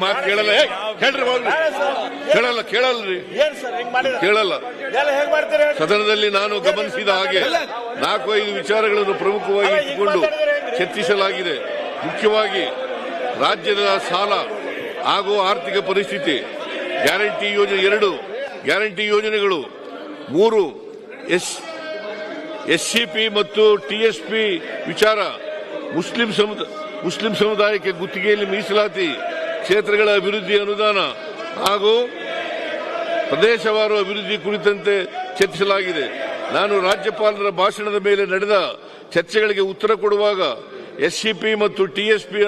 ಮಾತು ಕೇಳಲ್ಲ. ಹೇಳ್ರಿ ಹೋಗ್ರಿ. ಕೇಳಲ್ರಿ ಕೇಳಲ್ಲ. ಸದನದಲ್ಲಿ ನಾನು ಗಮನಿಸಿದ ಹಾಗೆ 4-5 ವಿಚಾರಗಳನ್ನು ಪ್ರಮುಖವಾಗಿ ಇಟ್ಟುಕೊಂಡು ಚರ್ಚಿಸಲಾಗಿದೆ. ಮುಖ್ಯವಾಗಿ ರಾಜ್ಯದ ಸಾಲ ಹಾಗೂ ಆರ್ಥಿಕ ಪರಿಸ್ಥಿತಿ, ಗ್ಯಾರಂಟಿ ಯೋಜನೆ 2 ಗ್ಯಾರಂಟಿ ಯೋಜನೆಗಳು, 3 ಎಸ್ಸಿಪಿ ಮತ್ತು ಟಿಎಸ್ಪಿ ವಿಚಾರ, ಮುಸ್ಲಿಂ ಸಮುದಾಯಕ್ಕೆ ಗುತ್ತಿಗೆಯಲ್ಲಿ ಮೀಸಲಾತಿ, ಕ್ಷೇತ್ರಗಳ ಅಭಿವೃದ್ಧಿ ಅನುದಾನ ಹಾಗೂ ಪ್ರದೇಶವಾರು ಅಭಿವೃದ್ಧಿ ಕುರಿತಂತೆ ಚರ್ಚಿಸಲಾಗಿದೆ. ನಾನು ರಾಜ್ಯಪಾಲರ ಭಾಷಣದ ಮೇಲೆ ನಡೆದ ಚರ್ಚೆಗಳಿಗೆ ಉತ್ತರ ಕೊಡುವಾಗ ಎಸ್ಸಿಪಿ ಮತ್ತು ಟಿಎಸ್ಪಿ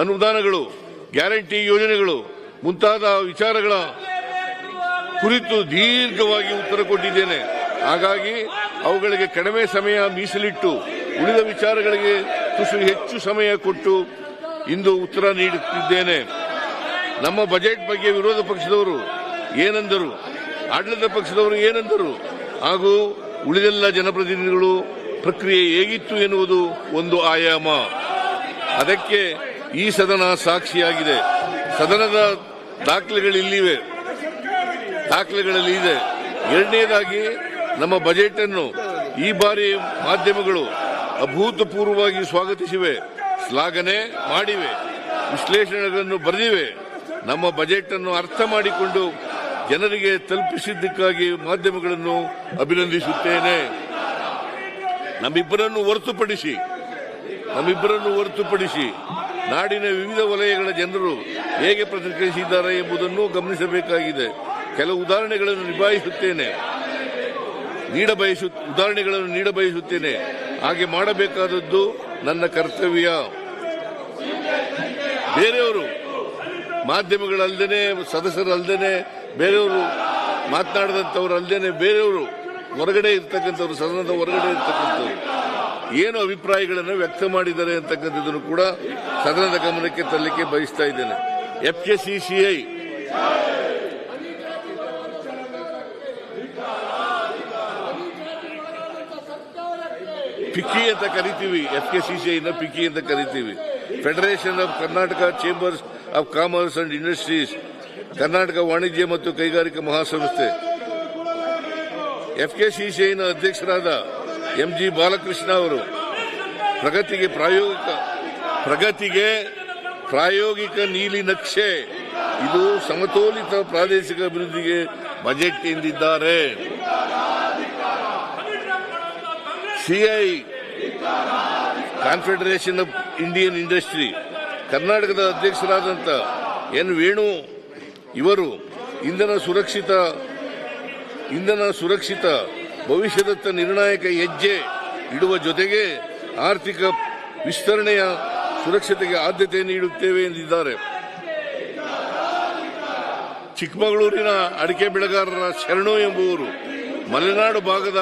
ಅನುದಾನಗಳು, ಗ್ಯಾರಂಟಿ ಯೋಜನೆಗಳು ಮುಂತಾದ ವಿಚಾರಗಳ ಕುರಿತು ದೀರ್ಘವಾಗಿ ಉತ್ತರ ಕೊಟ್ಟಿದ್ದೇನೆ. ಹಾಗಾಗಿ ಅವುಗಳಿಗೆ ಕಡಿಮೆ ಸಮಯ ಮೀಸಲಿಟ್ಟು ಉಳಿದ ವಿಚಾರಗಳಿಗೆ ತುಸು ಹೆಚ್ಚು ಸಮಯ ಕೊಟ್ಟು ಇಂದು ಉತ್ತರ ನೀಡುತ್ತಿದ್ದೇನೆ. ನಮ್ಮ ಬಜೆಟ್ ಬಗ್ಗೆ ವಿರೋಧ ಪಕ್ಷದವರು ಏನೆಂದರು, ಆಡಳಿತ ಪಕ್ಷದವರು ಏನೆಂದರು ಹಾಗೂ ಉಳಿದೆಲ್ಲ ಜನಪ್ರತಿನಿಧಿಗಳು ಪ್ರಕ್ರಿಯೆ ಹೇಗಿತ್ತು ಎನ್ನುವುದು ಒಂದು ಆಯಾಮ. ಅದಕ್ಕೆ ಈ ಸದನ ಸಾಕ್ಷಿಯಾಗಿದೆ. ಸದನದ ದಾಖಲೆಗಳಲ್ಲಿ ಇದೆ. ಎರಡನೇದಾಗಿ ನಮ್ಮ ಬಜೆಟ್ ಅನ್ನು ಈ ಬಾರಿ ಮಾಧ್ಯಮಗಳು ಅಭೂತಪೂರ್ವವಾಗಿ ಸ್ವಾಗತಿಸಿವೆ, ಶ್ಲಾಘನೆ ಮಾಡಿವೆ, ವಿಶ್ಲೇಷಣೆಗಳನ್ನು ಬರೆದಿವೆ. ನಮ್ಮ ಬಜೆಟ್ ಅನ್ನು ಅರ್ಥ ಮಾಡಿಕೊಂಡು ಜನರಿಗೆ ತಲುಪಿಸಿದ್ದಕ್ಕಾಗಿ ಮಾಧ್ಯಮಗಳನ್ನು ಅಭಿನಂದಿಸುತ್ತೇನೆ. ನಮ್ಮಿಬ್ಬರನ್ನು ಹೊರತುಪಡಿಸಿ ನಾಡಿನ ವಿವಿಧ ವಲಯಗಳ ಜನರು ಹೇಗೆ ಪ್ರತಿಕ್ರಿಯಿಸಿದ್ದಾರೆ ಎಂಬುದನ್ನು ಗಮನಿಸಬೇಕಾಗಿದೆ. ಕೆಲವು ಉದಾಹರಣೆಗಳನ್ನು ನೀಡಬಯಸುತ್ತೇನೆ. ಹಾಗೆ ಮಾಡಬೇಕಾದದ್ದು ನನ್ನ ಕರ್ತವ್ಯ. ಬೇರೆಯವರು ಮಾಧ್ಯಮಗಳಲ್ಲದೇನೆ, ಸದಸ್ಯರಲ್ಲದೇನೆ, ಬೇರೆಯವರು ಮಾತನಾಡಿದಂಥವ್ರಲ್ಲದೇನೆ, ಬೇರೆಯವರು ಹೊರಗಡೆ ಇರ್ತಕ್ಕಂಥವ್ರು, ಸದನದ ಹೊರಗಡೆ ಇರ್ತಕ್ಕಂಥವ್ರು ಏನು ಅಭಿಪ್ರಾಯಗಳನ್ನು ವ್ಯಕ್ತ ಮಾಡಿದ್ದಾರೆ ಅಂತಕ್ಕಂಥದ್ದನ್ನು ಕೂಡ ಸದನದ ಗಮನಕ್ಕೆ ತರಲಿಕ್ಕೆ ಬಯಸ್ತಾ ಇದ್ದೇನೆ. FKCCI ಪಿಕ್ಕಿ ಅಂತ ಕರಿತೀವಿ. FKCCI ಪಿಕ್ಕಿ ಅಂತ ಕರಿತೀವಿ. Federation of Karnataka chambers of commerce and industries, Karnataka ವಾಣಿಜ್ಯ ಮತ್ತು ಕೈಗಾರಿಕಾ ಮಹಾಸಂಸ್ಥೆ. FKCCI ಅಧ್ಯಕ್ಷರಾದ MG ಬಾಲಕೃಷ್ಣ ಅವರು ಪ್ರಗತಿಗೆ ಪ್ರಾಯೋಗಿಕ ನೀಲಿ ನಕ್ಷೆ, ಇದು ಸಮತೋಲಿತ ಪ್ರಾದೇಶಿಕ ಅಭಿವೃದ್ಧಿಗೆ ಬಜೆಟ್ ಎಂದಿದ್ದಾರೆ. CI confederation of Indian industry, ಕರ್ನಾಟಕದ ಅಧ್ಯಕ್ಷರಾದಂಥ N. ವೇಣು ಇವರು ಇಂಧನ ಸುರಕ್ಷಿತ ಭವಿಷ್ಯದತ್ತ ನಿರ್ಣಾಯಕ ಹೆಜ್ಜೆ ಇಡುವ ಜೊತೆಗೆ ಆರ್ಥಿಕ ವಿಸ್ತರಣೆಯ ಸುರಕ್ಷತೆಗೆ ಆದ್ಯತೆ ನೀಡುತ್ತೇವೆ ಎಂದಿದ್ದಾರೆ. ಚಿಕ್ಕಮಗಳೂರಿನ ಅಡಿಕೆ ಬೆಳೆಗಾರರ ಶರಣು ಎಂಬುವರು ಮಲೆನಾಡು ಭಾಗದ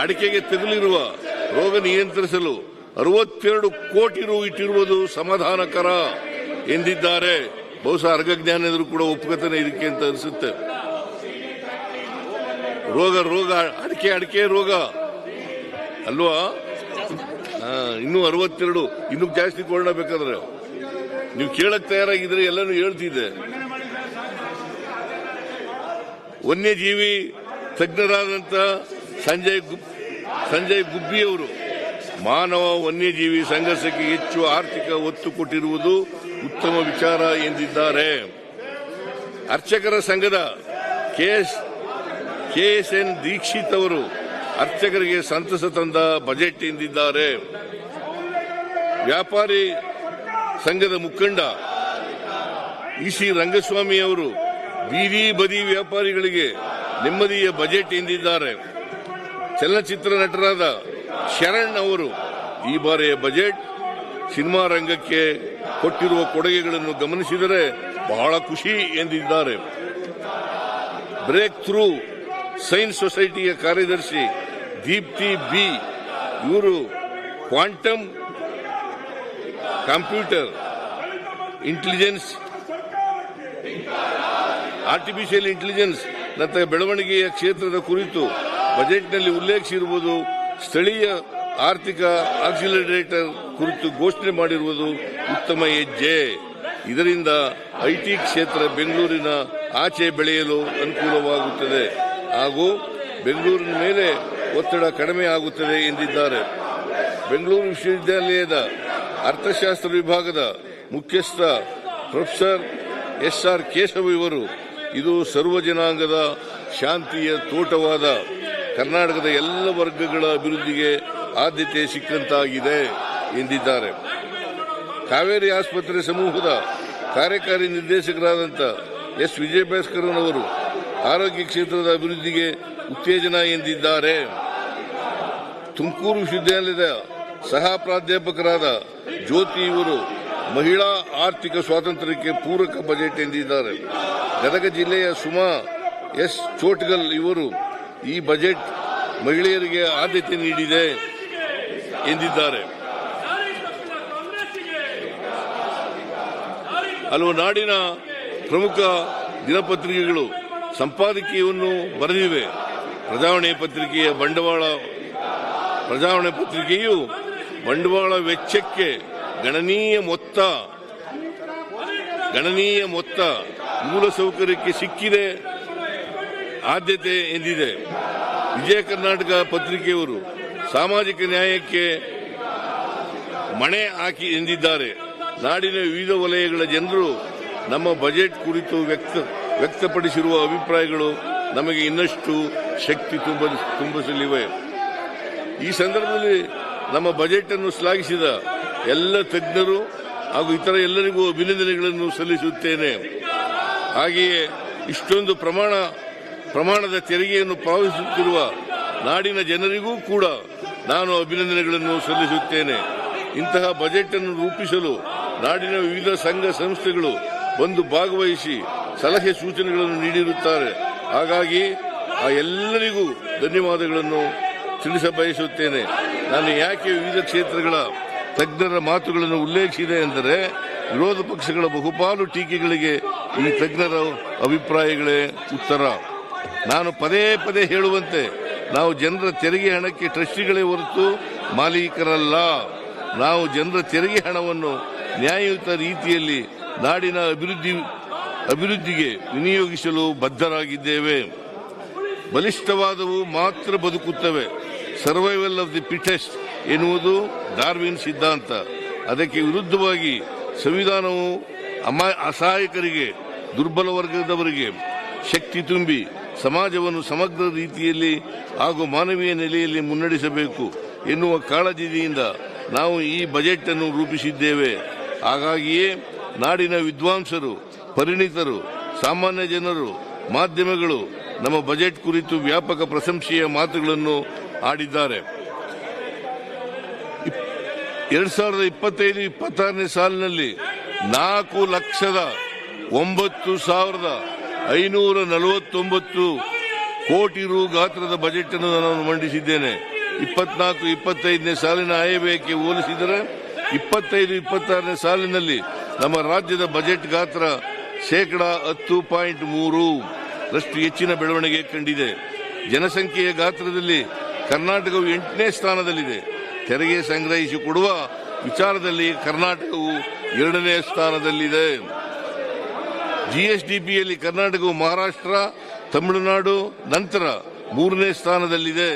ಅಡಿಕೆಗೆ ತಗುಲಿರುವ ರೋಗ ನಿಯಂತ್ರಿಸಲು 62 ಕೋಟಿ ರು ಇಟ್ಟಿರುವುದು ಸಮಾಧಾನಕರ ಎಂದಿದ್ದಾರೆ. ಬಹುಶಃ ಅರ್ಗಜ್ಞಾನಿಗಳು ಕೂಡ ಒಪ್ಪುಗತನೇ ಇದಕ್ಕೆ ಅಂತ ಅನಿಸುತ್ತೆ. ರೋಗ ಅಡಿಕೆ ರೋಗ ಅಲ್ವಾ? ಇನ್ನೂ 62, ಇನ್ನೂ ಜಾಸ್ತಿ ಬೇಕಾದ್ರೆ ನೀವು ಕೇಳಕ್ ತಯಾರಾಗಿದ್ರೆ ಎಲ್ಲನೂ ಹೇಳ್ತಿದ್ದೆ. ವನ್ಯಜೀವಿ ತಜ್ಞರಾದಂಥ ಸಂಜಯ್ ಗುಬ್ಬಿಯವರು ಮಾನವ ವನ್ಯಜೀವಿ ಸಂಘರ್ಷಕ್ಕೆ ಹೆಚ್ಚು ಆರ್ಥಿಕ ಒತ್ತು ಕೊಟ್ಟಿರುವುದು ಉತ್ತಮ ವಿಚಾರ ಎಂದಿದ್ದಾರೆ. ಅರ್ಚಕರ ಸಂಘದ KSN ದೀಕ್ಷಿತ್ ಅವರು ಅರ್ಚಕರಿಗೆ ಸಂತಸ ತಂದ ಬಜೆಟ್ ಎಂದಿದ್ದಾರೆ. ವ್ಯಾಪಾರಿ ಸಂಘದ ಮುಖಂಡ EC ರಂಗಸ್ವಾಮಿ ಅವರು ಬೀದಿ ಬದಿ ವ್ಯಾಪಾರಿಗಳಿಗೆ ನೆಮ್ಮದಿಯ ಬಜೆಟ್ ಎಂದಿದ್ದಾರೆ. ಚಲನಚಿತ್ರ ನಟರಾದ ಶರಣ್ ಅವರು ಈ ಬಾರಿಯ ಬಜೆಟ್ ಸಿನಿಮಾ ರಂಗಕ್ಕೆ ಕೊಟ್ಟಿರುವ ಕೊಡುಗೆಗಳನ್ನು ಗಮನಿಸಿದರೆ ಬಹಳ ಖುಷಿ ಎಂದಿದ್ದಾರೆ. ಬ್ರೇಕ್ ಥ್ರೂ ಸೈನ್ಸ್ ಸೊಸೈಟಿಯ ಕಾರ್ಯದರ್ಶಿ ದೀಪ್ತಿ ಬಿ ಇವರು quantum computer intelligence, artificial intelligence ನಂತಹ ಬೆಳವಣಿಗೆಯ ಕ್ಷೇತ್ರದ ಕುರಿತು ಬಜೆಟ್ನಲ್ಲಿ ಉಲ್ಲೇಖಿಸಿರುವುದು, ಸ್ಥಳೀಯ ಆರ್ಥಿಕ ಆಕ್ಸಿಲರೇಟರ್ ಕುರಿತು ಘೋಷಣೆ ಮಾಡಿರುವುದು ಉತ್ತಮ ಹೆಜ್ಜೆ. ಇದರಿಂದ ಐಟಿ ಕ್ಷೇತ್ರ ಬೆಂಗಳೂರಿನ ಆಚೆ ಬೆಳೆಯಲು ಅನುಕೂಲವಾಗುತ್ತದೆ ಹಾಗೂ ಬೆಂಗಳೂರಿನ ಮೇಲೆ ಒತ್ತಡ ಕಡಿಮೆ ಆಗುತ್ತದೆ ಎಂದಿದ್ದಾರೆ. ಬೆಂಗಳೂರು ವಿಶ್ವವಿದ್ಯಾಲಯದ ಅರ್ಥಶಾಸ್ತ್ರ ವಿಭಾಗದ ಮುಖ್ಯಸ್ಥ ಪ್ರೊಫೆಸರ್ ಎಸ್.ಆರ್. ಕೇಶವ ಇವರು ಇದು ಸರ್ವ ಜನಾಂಗದ ಶಾಂತಿಯ ತೋಟವಾದ ಕರ್ನಾಟಕದ ಎಲ್ಲ ವರ್ಗಗಳ ಅಭಿವೃದ್ಧಿಗೆ ಆದ್ಯತೆ ಸಿಕ್ಕಂತಾಗಿದೆ ಎಂದಿದ್ದಾರೆ. ಕಾವೇರಿ ಆಸ್ಪತ್ರೆ ಸಮೂಹದ ಕಾರ್ಯಕಾರಿ ನಿರ್ದೇಶಕರಾದಂಥ ಎಸ್. ವಿಜಯಭಾಸ್ಕರನ್ ಅವರು ಆರೋಗ್ಯ ಕ್ಷೇತ್ರದ ಅಭಿವೃದ್ಧಿಗೆ ಉತ್ತೇಜನ ಎಂದಿದ್ದಾರೆ. ತುಮಕೂರು ವಿಶ್ವವಿದ್ಯಾಲಯದ ಸಹ ಪ್ರಾಧ್ಯಾಪಕರಾದ ಜ್ಯೋತಿ ಇವರು ಮಹಿಳಾ ಆರ್ಥಿಕ ಸ್ವಾತಂತ್ರ್ಯಕ್ಕೆ ಪೂರಕ ಬಜೆಟ್ ಎಂದಿದ್ದಾರೆ. ಗದಗ ಜಿಲ್ಲೆಯ ಸುಮಾ ಎಸ್. ಚೋಟ್ಗಲ್ ಇವರು ಈ ಬಜೆಟ್ ಮಹಿಳೆಯರಿಗೆ ಆದ್ಯತೆ ನೀಡಿದೆ ಎಂದಿದ್ದಾರೆ. ಹಲವು ನಾಡಿನ ಪ್ರಮುಖ ದಿನಪತ್ರಿಕೆಗಳು ಸಂಪಾದಕೀಯವನ್ನು ಬರೆದಿವೆ. ಪ್ರಜಾವಾಣಿ ಪತ್ರಿಕೆಯು ಬಂಡವಾಳ ವೆಚ್ಚಕ್ಕೆ ಗಣನೀಯ ಮೊತ್ತ ಮೂಲಸೌಕರ್ಯಕ್ಕೆ ಸಿಕ್ಕಿದೆ ಆದ್ಯತೆ ಎಂದಿದೆ. ವಿಜಯ ಕರ್ನಾಟಕ ಪತ್ರಿಕೆಯವರು ಸಾಮಾಜಿಕ ನ್ಯಾಯಕ್ಕೆ ಮಣೆ ಹಾಕಿ ಎಂದಿದ್ದಾರೆ. ನಾಡಿನ ವಿವಿಧ ವಲಯಗಳ ಜನರು ನಮ್ಮ ಬಜೆಟ್ ಕುರಿತು ವ್ಯಕ್ತಪಡಿಸಿರುವ ಅಭಿಪ್ರಾಯಗಳು ನಮಗೆ ಇನ್ನಷ್ಟು ಶಕ್ತಿ ತುಂಬಿಸಲಿವೆ. ಈ ಸಂದರ್ಭದಲ್ಲಿ ನಮ್ಮ ಬಜೆಟ್ ಅನ್ನು ಶ್ಲಾಘಿಸಿದ ಎಲ್ಲ ತಜ್ಞರು ಹಾಗೂ ಇತರ ಎಲ್ಲರಿಗೂ ಅಭಿನಂದನೆಗಳನ್ನು ಸಲ್ಲಿಸುತ್ತೇನೆ. ಹಾಗೆಯೇ ಇಷ್ಟೊಂದು ಪ್ರಮಾಣದ ತೆರಿಗೆಯನ್ನು ಪಾವತಿಸುತ್ತಿರುವ ನಾಡಿನ ಜನರಿಗೂ ಕೂಡ ನಾನು ಅಭಿನಂದನೆಗಳನ್ನು ಸಲ್ಲಿಸುತ್ತೇನೆ. ಇಂತಹ ಬಜೆಟ್ ಅನ್ನು ರೂಪಿಸಲು ನಾಡಿನ ವಿವಿಧ ಸಂಘ ಸಂಸ್ಥೆಗಳು ಬಂದು ಭಾಗವಹಿಸಿ ಸಲಹೆ ಸೂಚನೆಗಳನ್ನು ನೀಡಿರುತ್ತಾರೆ. ಹಾಗಾಗಿ ಆ ಎಲ್ಲರಿಗೂ ಧನ್ಯವಾದಗಳನ್ನು ತಿಳಿಸಬಯಸುತ್ತೇನೆ. ನಾನು ಯಾಕೆ ವಿವಿಧ ಕ್ಷೇತ್ರಗಳ ತಜ್ಞರ ಮಾತುಗಳನ್ನು ಉಲ್ಲೇಖಿಸಿದೆ ಎಂದರೆ, ವಿರೋಧ ಪಕ್ಷಗಳ ಬಹುಪಾಲು ಟೀಕೆಗಳಿಗೆ ಈ ತಜ್ಞರ ಅಭಿಪ್ರಾಯಗಳೇ ಉತ್ತರ. ನಾನು ಪದೇ ಪದೇ ಹೇಳುವಂತೆ ನಾವು ಜನರ ತೆರಿಗೆ ಹಣಕ್ಕೆ ಟ್ರಸ್ಟಿಗಳೇ ಹೊರತು ಮಾಲೀಕರಲ್ಲ. ನಾವು ಜನರ ತೆರಿಗೆ ಹಣವನ್ನು ನ್ಯಾಯಯುತ ರೀತಿಯಲ್ಲಿ ನಾಡಿನ ಅಭಿವೃದ್ಧಿಗೆ ವಿನಿಯೋಗಿಸಲು ಬದ್ಧರಾಗಿದ್ದೇವೆ. ಬಲಿಷ್ಠವಾದವು ಮಾತ್ರ ಬದುಕುತ್ತವೆ. ಸರ್ವೈವಲ್ ಆಫ್ ದಿ ಫಿಟೆಸ್ಟ್ ಎನ್ನುವುದು ಡಾರ್ವಿನ್ ಸಿದ್ಧಾಂತ. ಅದಕ್ಕೆ ವಿರುದ್ಧವಾಗಿ ಸಂವಿಧಾನವು ಅಸಹಾಯಕರಿಗೆ, ದುರ್ಬಲ ವರ್ಗದವರಿಗೆ ಶಕ್ತಿ ತುಂಬಿ ಸಮಾಜವನ್ನು ಸಮಗ್ರ ರೀತಿಯಲ್ಲಿ ಹಾಗೂ ಮಾನವೀಯ ನೆಲೆಯಲ್ಲಿ ಮುನ್ನಡೆಸಬೇಕು ಎನ್ನುವ ಕಾಳಜಿಯಿಂದ ನಾವು ಈ ಬಜೆಟ್ ಅನ್ನು ರೂಪಿಸಿದ್ದೇವೆ. ಹಾಗಾಗಿಯೇ ನಾಡಿನ ವಿದ್ವಾಂಸರು, ಪರಿಣಿತರು, ಸಾಮಾನ್ಯ ಜನರು, ಮಾಧ್ಯಮಗಳು ನಮ್ಮ ಬಜೆಟ್ ಕುರಿತು ವ್ಯಾಪಕ ಪ್ರಶಂಸೆಯ ಮಾತುಗಳನ್ನು ಆಡಿದ್ದಾರೆ. 2025-26ನೇ ಸಾಲಿನಲ್ಲಿ 4,09,549 ಕೋಟಿ ರು ಗಾತ್ರದ ಬಜೆಟ್ ಅನ್ನು ನಾನು ಮಂಡಿಸಿದ್ದೇನೆ. 24-25ನೇ ಸಾಲಿನ ಆಯವ್ಯಯಕ್ಕೆ ಹೋಲಿಸಿದರೆ 25-26ನೇ ಸಾಲಿನಲ್ಲಿ ನಮ್ಮ ರಾಜ್ಯದ ಬಜೆಟ್ ಗಾತ್ರ 10.3% ಹೆಚ್ಚಿನ ಬೆಳವಣಿಗೆ ಕಂಡಿದೆ. ಜನಸಂಖ್ಯೆಯ ಗಾತ್ರದಲ್ಲಿ ಕರ್ನಾಟಕವು 8ನೇ ಸ್ಥಾನದಲ್ಲಿದೆ. ತೆರಿಗೆ ಸಂಗ್ರಹಿಸಿಕೊಡುವ ವಿಚಾರದಲ್ಲಿ ಕರ್ನಾಟಕವು 2ನೇ ಸ್ಥಾನದಲ್ಲಿದೆ. ಜಿಎಸ್ಡಿಪಿಯಲ್ಲಿ ಕರ್ನಾಟಕವು ಮಹಾರಾಷ್ಟ್ರ, ತಮಿಳುನಾಡು ನಂತರ 3ನೇ ಸ್ಥಾನದಲ್ಲಿದೆ.